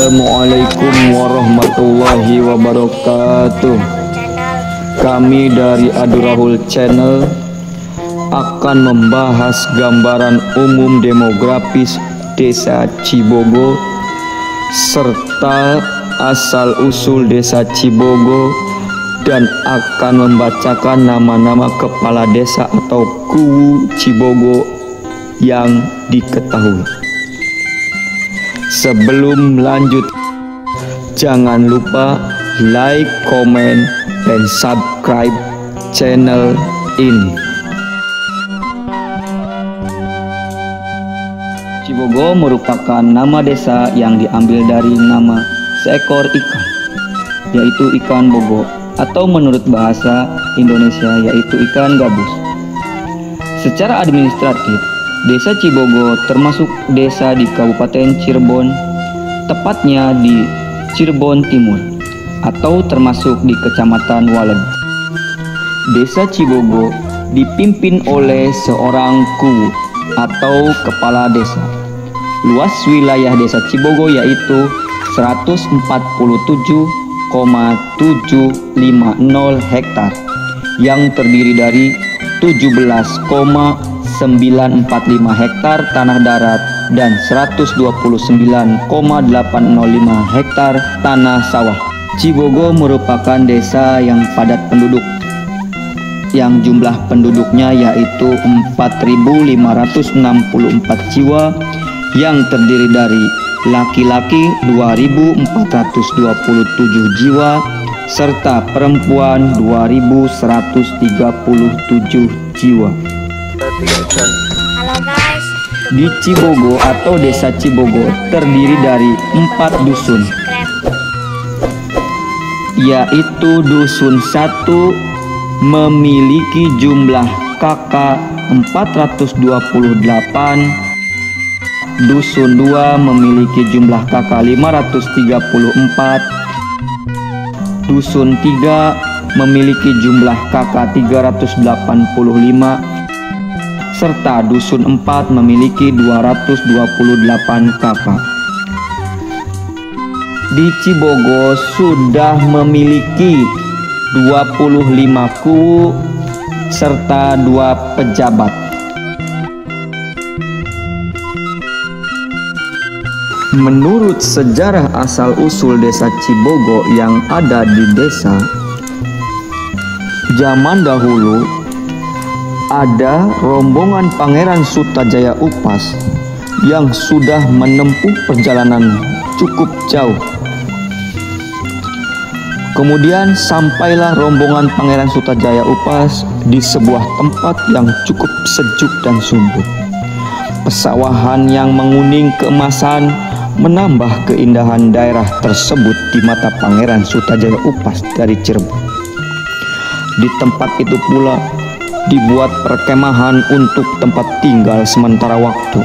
Assalamualaikum warahmatullahi wabarakatuh. Kami dari Adurahul Channel akan membahas gambaran umum demografis Desa Cibogo serta asal-usul Desa Cibogo dan akan membacakan nama-nama kepala desa atau kuwu Cibogo yang diketahui. Sebelum lanjut, jangan lupa like, komen, dan subscribe channel ini. Cibogo merupakan nama desa yang diambil dari nama seekor ikan, yaitu ikan bogo, atau menurut bahasa Indonesia yaitu ikan gabus. Secara administratif, Desa Cibogo termasuk desa di Kabupaten Cirebon, tepatnya di Cirebon Timur, atau termasuk di Kecamatan Waleg. Desa Cibogo dipimpin oleh seorang kuwu atau kepala desa. Luas wilayah Desa Cibogo yaitu 147,750 hektar yang terdiri dari 17,945 hektar tanah darat dan 129,805 hektar tanah sawah. Cibogo merupakan desa yang padat penduduk, yang jumlah penduduknya yaitu 4.564 jiwa, yang terdiri dari laki-laki 2.427 jiwa serta perempuan 2.137 jiwa. Halo guys. Di Cibogo atau Desa Cibogo terdiri dari 4 dusun, yaitu Dusun 1 memiliki jumlah kakak 428, Dusun 2 memiliki jumlah kakak 534, Dusun 3 memiliki jumlah kakak 385, serta Dusun 4 memiliki 228 kakak. Di Cibogo sudah memiliki 25 kuwu serta 2 pejabat. Menurut sejarah asal-usul Desa Cibogo yang ada di desa, zaman dahulu ada rombongan Pangeran Sutajaya Upas yang sudah menempuh perjalanan cukup jauh. Kemudian sampailah rombongan Pangeran Sutajaya Upas di sebuah tempat yang cukup sejuk dan subur. Pesawahan yang menguning keemasan menambah keindahan daerah tersebut di mata Pangeran Sutajaya Upas dari Cirebon. Di tempat itu pula dibuat perkemahan untuk tempat tinggal sementara waktu.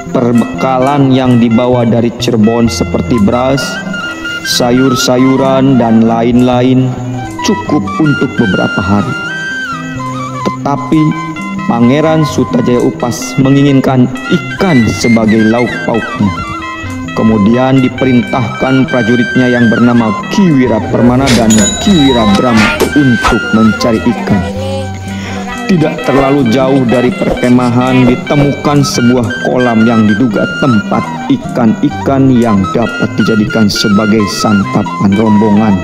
Perbekalan yang dibawa dari Cirebon seperti beras, sayur-sayuran, dan lain-lain cukup untuk beberapa hari. Tetapi Pangeran Sutajaya Upas menginginkan ikan sebagai lauk pauknya. Kemudian diperintahkan prajuritnya yang bernama Ki Wira Permana dan Ki Wira Brama untuk mencari ikan. Tidak terlalu jauh dari perkemahan ditemukan sebuah kolam yang diduga tempat ikan-ikan yang dapat dijadikan sebagai santapan rombongan.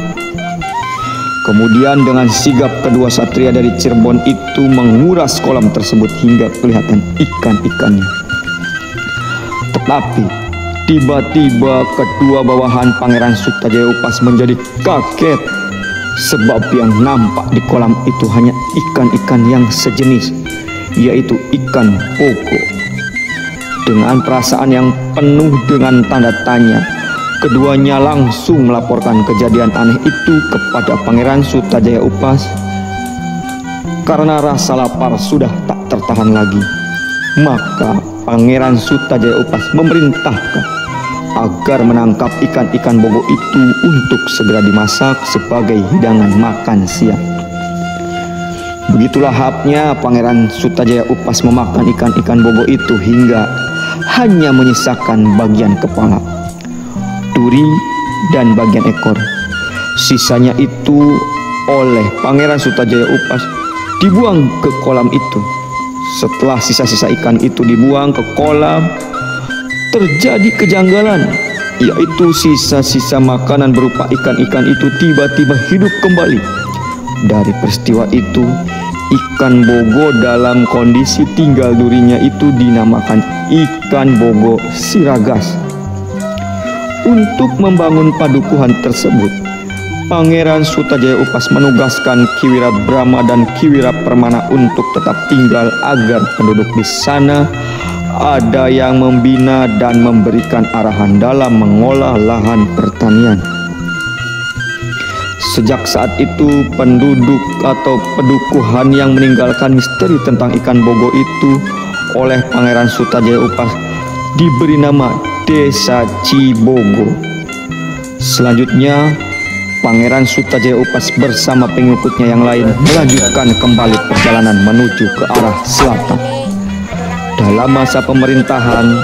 Kemudian dengan sigap kedua satria dari Cirebon itu menguras kolam tersebut hingga kelihatan ikan-ikannya. Tetapi tiba-tiba kedua bawahan Pangeran Sutajaya Upas menjadi kaget, sebab yang nampak di kolam itu hanya ikan-ikan yang sejenis, yaitu ikan bogo. Dengan perasaan yang penuh dengan tanda tanya, keduanya langsung melaporkan kejadian aneh itu kepada Pangeran Sutajaya Upas. Karena rasa lapar sudah tak tertahan lagi, maka Pangeran Sutajaya Upas memerintahkan agar menangkap ikan-ikan bogo itu untuk segera dimasak sebagai hidangan makan siang. Begitulah lahapnya Pangeran Sutajaya Upas memakan ikan-ikan bogo itu hingga hanya menyisakan bagian kepala. duri dan bagian ekor. Sisanya itu oleh Pangeran Sutajaya Upas dibuang ke kolam itu. Setelah sisa-sisa ikan itu dibuang ke kolam, terjadi kejanggalan, yaitu sisa-sisa makanan berupa ikan-ikan itu tiba-tiba hidup kembali. Dari peristiwa itu, ikan bogo dalam kondisi tinggal durinya itu dinamakan ikan bogo siragas. Untuk membangun padukuhan tersebut, Pangeran Sutajaya Upas menugaskan Ki Wira Brama dan Ki Wira Permana untuk tetap tinggal agar penduduk di sana ada yang membina dan memberikan arahan dalam mengolah lahan pertanian. Sejak saat itu, penduduk atau pedukuhan yang meninggalkan misteri tentang ikan bogo itu oleh Pangeran Sutajaya Upas diberi nama Desa Cibogo. Selanjutnya, Pangeran Sutajaya Upas bersama pengikutnya yang lain melanjutkan kembali perjalanan menuju ke arah selatan. Dalam masa pemerintahan,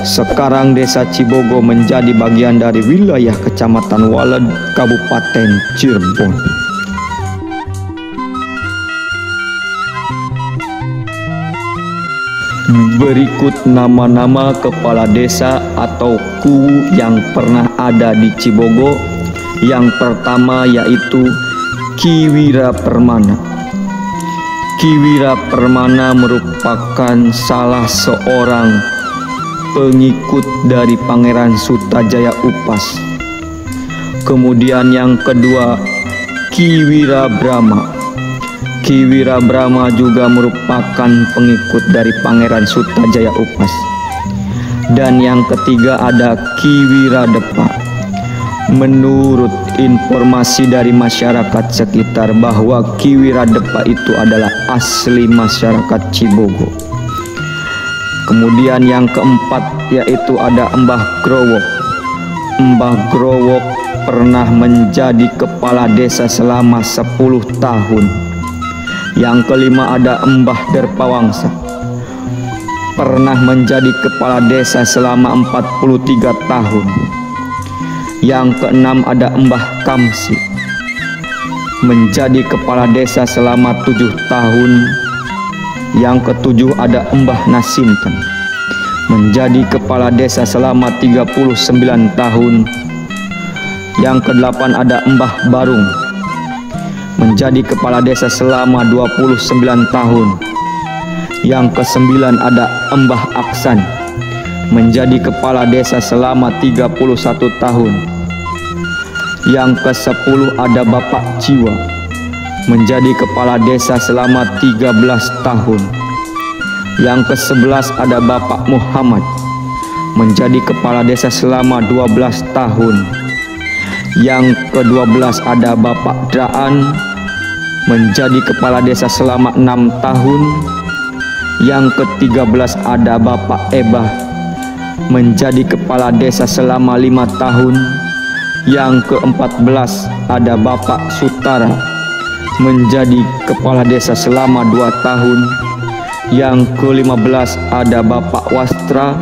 sekarang Desa Cibogo menjadi bagian dari wilayah Kecamatan Waled, Kabupaten Cirebon. Berikut nama-nama kepala desa atau kuwu yang pernah ada di Cibogo. Yang pertama yaitu Ki Wira Permana. Ki Wira Permana merupakan salah seorang pengikut dari Pangeran Sutajaya Upas. Kemudian yang kedua, Ki Wira Brama. Ki Wira Brama juga merupakan pengikut dari Pangeran Sutajaya Upas. Dan yang ketiga ada Ki Wira Depa. Menurut informasi dari masyarakat sekitar bahwa Ki Wira Depa itu adalah asli masyarakat Cibogo. Kemudian yang keempat yaitu ada Mbah Growok. Mbah Growok pernah menjadi kepala desa selama 10 tahun. Yang kelima ada Mbah Derpawangsa, pernah menjadi kepala desa selama 43 tahun. Yang keenam ada Mbah Kamsi, menjadi kepala desa selama 7 tahun. Yang ketujuh ada Mbah Nasinten, menjadi kepala desa selama 39 tahun. Yang kedelapan ada Mbah Barung, menjadi kepala desa selama 29 tahun. Yang kesembilan ada Mbah Aksan, menjadi kepala desa selama 31 tahun. Yang ke-10 ada Bapak Jiwa, menjadi kepala desa selama 13 tahun. Yang ke-11 ada Bapak Muhammad, menjadi kepala desa selama 12 tahun. Yang ke-12 ada Bapak Draan, menjadi kepala desa selama 6 tahun. Yang ke-13 ada Bapak Ebah, menjadi kepala desa selama 5 tahun. Yang ke-14 ada Bapak Sutara, menjadi kepala desa selama 2 tahun. Yang ke-15 ada Bapak Wastra,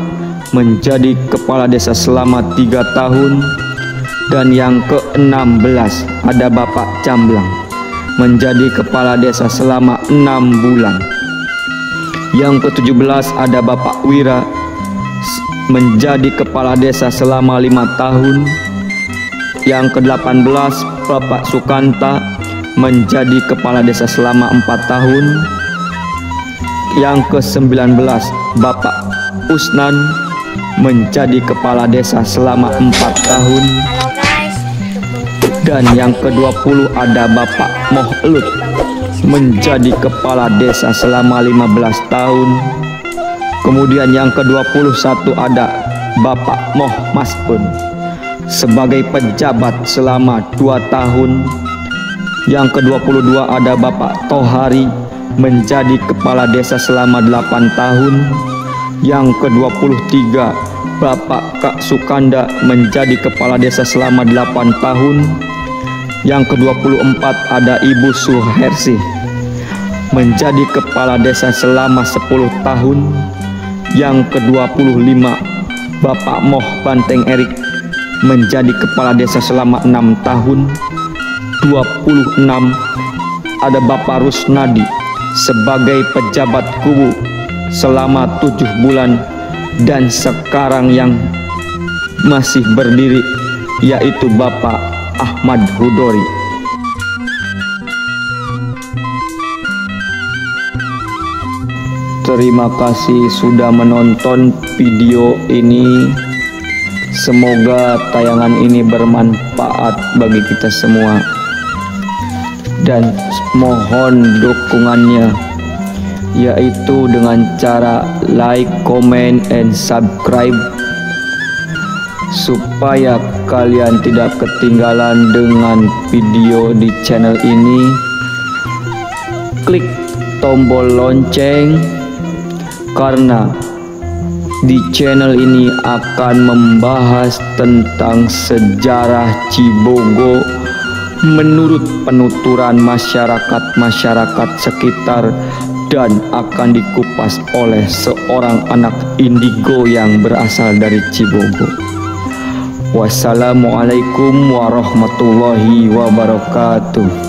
menjadi kepala desa selama 3 tahun. Dan yang ke-16 ada Bapak Camblang, menjadi kepala desa selama 6 bulan. Yang ke-17 ada Bapak Wira, menjadi kepala desa selama 5 tahun. Yang ke-18 Bapak Sukanta, menjadi kepala desa selama 4 tahun. Yang ke-19 Bapak Usnan, menjadi kepala desa selama 4 tahun. Dan yang ke-20 ada Bapak Moh Elut, menjadi kepala desa selama 15 tahun. Kemudian yang ke-21 ada Bapak Moh Maspun, sebagai pejabat selama 2 tahun. Yang ke-22 ada Bapak Tohari, menjadi kepala desa selama 8 tahun. Yang ke-23 Bapak Kak Sukanda, menjadi kepala desa selama 8 tahun. Yang ke-24 ada Ibu Suhersi, menjadi kepala desa selama 10 tahun. Yang ke-25 Bapak Moh Banteng Erik menjadi kepala desa selama 6 tahun. 26 ada Bapak Rusnadi sebagai pejabat kubu selama 7 bulan, dan sekarang yang masih berdiri yaitu Bapak Ahmad Hudori. Terima kasih sudah menonton video ini. Semoga tayangan ini bermanfaat bagi kita semua, dan mohon dukungannya, yaitu dengan cara like, comment, and subscribe, supaya kalian tidak ketinggalan dengan video di channel ini. Klik tombol lonceng, karena di channel ini akan membahas tentang sejarah Cibogo menurut penuturan masyarakat sekitar, dan akan dikupas oleh seorang anak indigo yang berasal dari Cibogo. Wassalamualaikum warahmatullahi wabarakatuh.